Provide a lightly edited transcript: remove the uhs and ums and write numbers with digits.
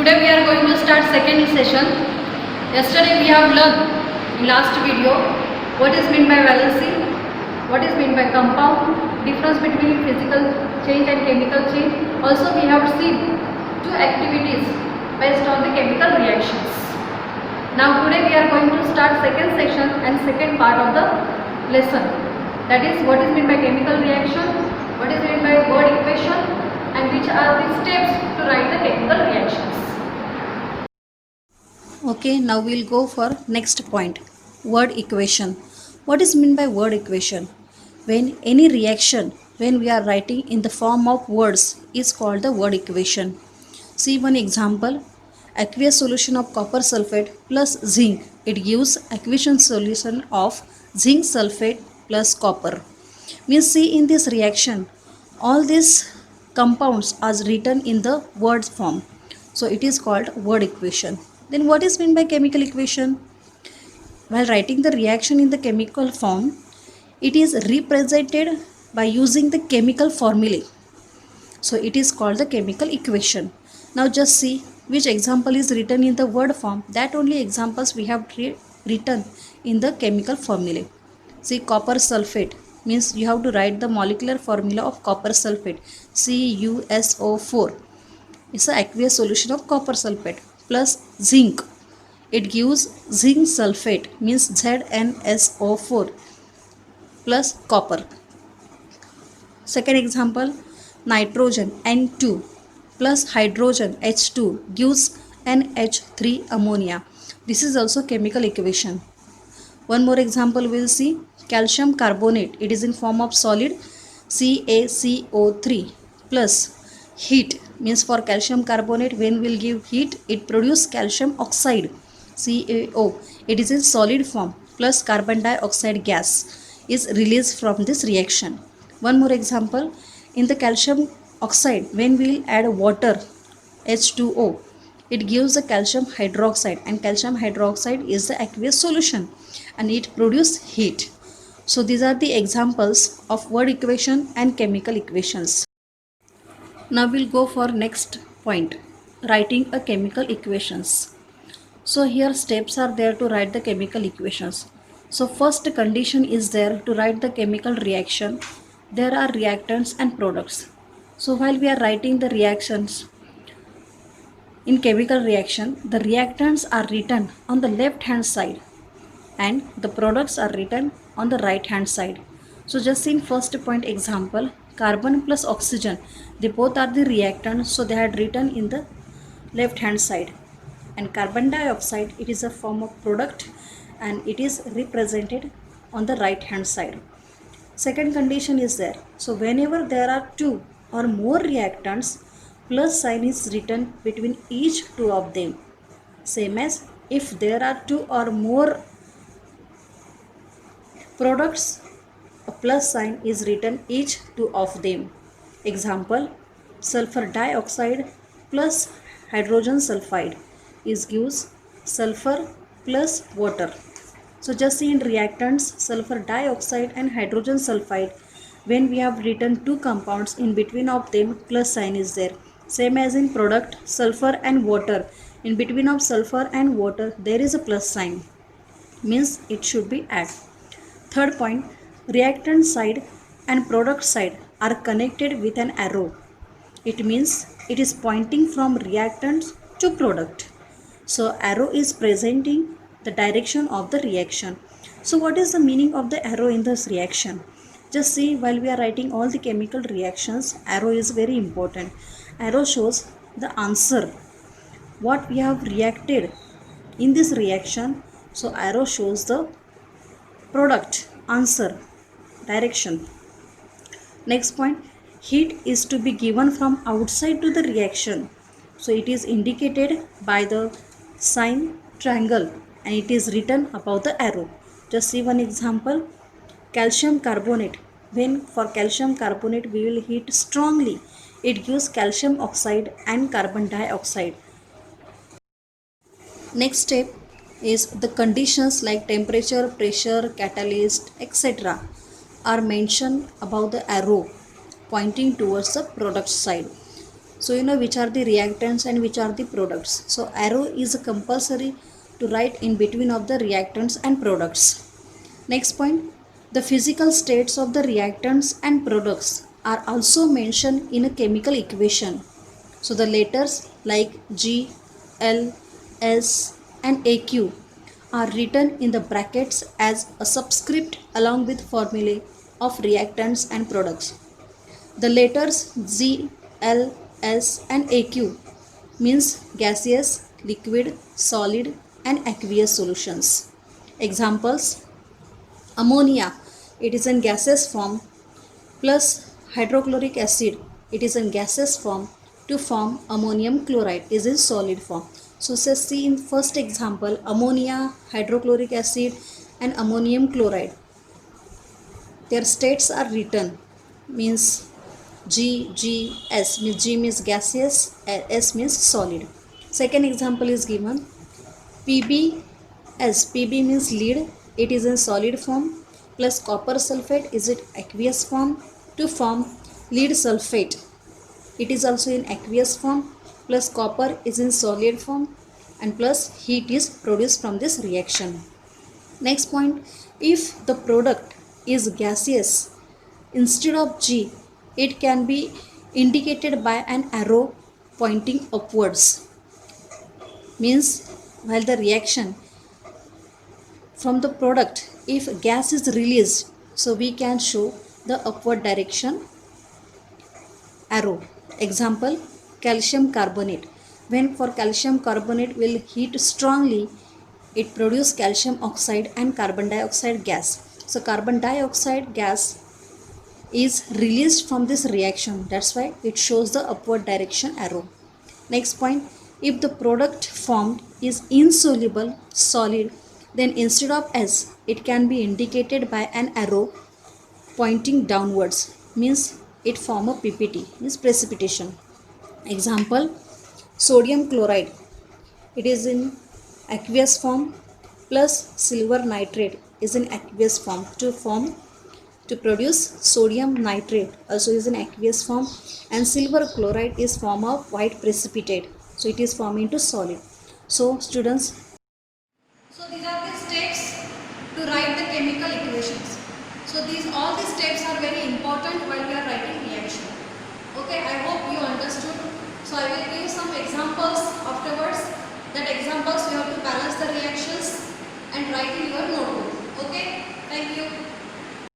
Today we are going to start second session. Yesterday we have learned in last video what is meant by valency, what is meant by compound, difference between physical change and chemical change. Also we have seen two activities based on the chemical reactions. Now today we are going to start second section and second part of the lesson. That is what is meant by chemical reaction, what is meant by word equation, and which are the steps to write the chemical reactions. Okay, now we'll go for next point, word equation. What is meant by word equation? When any reaction, when we are writing in the form of words, is called the word equation. See one example, aqueous solution of copper sulfate plus zinc. It gives aqueous solution of zinc sulfate plus copper. Means see in this reaction, all these compounds are written in the word form. So it is called word equation. Then what is meant by chemical equation? While writing the reaction in the chemical form, it is represented by using the chemical formulae. So it is called the chemical equation. Now just see which example is written in the word form. That only examples we have written in the chemical formulae. See copper sulfate means you have to write the molecular formula of copper sulfate, CuSO4. It's an aqueous solution of copper sulfate plus zinc. It gives zinc sulfate means ZnSO4 plus copper. Second example, nitrogen N2 plus hydrogen H2 gives NH3 ammonia. This is also chemical equation. One more example we'll see, calcium carbonate. It is in form of solid CaCO3 plus heat means for calcium carbonate when we'll give heat it produce calcium oxide CaO. It is in solid form plus carbon dioxide gas is released from this reaction. One more example, in the calcium oxide when we'll add water H2O, it gives the calcium hydroxide, and calcium hydroxide is the aqueous solution and it produces heat. So these are the examples of word equation and chemical equations. Now we'll go for next point, writing a chemical equations. So here steps are there to write the chemical equations. So first condition is there to write the chemical reaction. There are reactants and products. So while we are writing the reactions in chemical reaction, the reactants are written on the left hand side and the products are written on the right hand side. So just in first point example, carbon plus oxygen, they both are the reactants, so they had written in the left hand side, and carbon dioxide, it is a form of product and it is represented on the right hand side. Second condition is there, so whenever there are two or more reactants, plus sign is written between each two of them, same as if there are two or more products, a plus sign is written each two of them. Example, sulfur dioxide plus hydrogen sulfide is gives sulfur plus water. So just see in reactants, sulfur dioxide and hydrogen sulfide, when we have written two compounds, in between of them plus sign is there. Same as in product, sulfur and water, in between of sulfur and water there is a plus sign, means it should be add. Third point, reactant side and product side are connected with an arrow. It means it is pointing from reactant to product. So arrow is presenting the direction of the reaction. So what is the meaning of the arrow in this reaction? Just see, while we are writing all the chemical reactions, arrow is very important. Arrow shows the answer, what we have reacted in this reaction. So arrow shows the product, answer, direction. Next point, heat is to be given from outside to the reaction. So it is indicated by the sign triangle and it is written above the arrow. Just see one example, calcium carbonate. When for calcium carbonate we will heat strongly, it gives calcium oxide and carbon dioxide. Next step is the conditions like temperature, pressure, catalyst, etc. are mentioned above the arrow pointing towards the product side. So you know which are the reactants and which are the products. So arrow is compulsory to write in between of the reactants and products. Next point, the physical states of the reactants and products are also mentioned in a chemical equation. So the letters like G, L, S and AQ are written in the brackets as a subscript along with formulae of reactants and products. The letters Z, L, S and AQ means gaseous, liquid, solid and aqueous solutions. Examples: ammonia, it is in gaseous form, plus hydrochloric acid, it is in gaseous form to form ammonium chloride is in solid form. So say see in first example, ammonia, hydrochloric acid and ammonium chloride, their states are written means G, G, S means G means gaseous, S means solid. Second example is given PbS, Pb means lead, it is in solid form, plus copper sulfate is in aqueous form to form lead sulfate. It is also in aqueous form, plus copper is in solid form and plus heat is produced from this reaction. Next point, if the product is gaseous, instead of G, it can be indicated by an arrow pointing upwards. Means while the reaction from the product, if gas is released, so we can show the upward direction arrow. Example, calcium carbonate. When for calcium carbonate will heat strongly, it produce calcium oxide and carbon dioxide gas. So carbon dioxide gas is released from this reaction. That's why it shows the upward direction arrow. Next point, if the product formed is insoluble solid, then instead of S, it can be indicated by an arrow pointing downwards, means it form a PPT, means precipitation. Example, sodium chloride, it is in aqueous form, plus silver nitrate is in aqueous form to produce sodium nitrate, also is in aqueous form, and silver chloride is form of white precipitate, so it is formed into solid. So students, So these are the steps to write the chemical equations. So all these steps are very important while we are writing reaction. Okay, I hope you understood. So I will give some examples afterwards. That examples you have to balance the reactions and write in your notebook. Okay, thank you.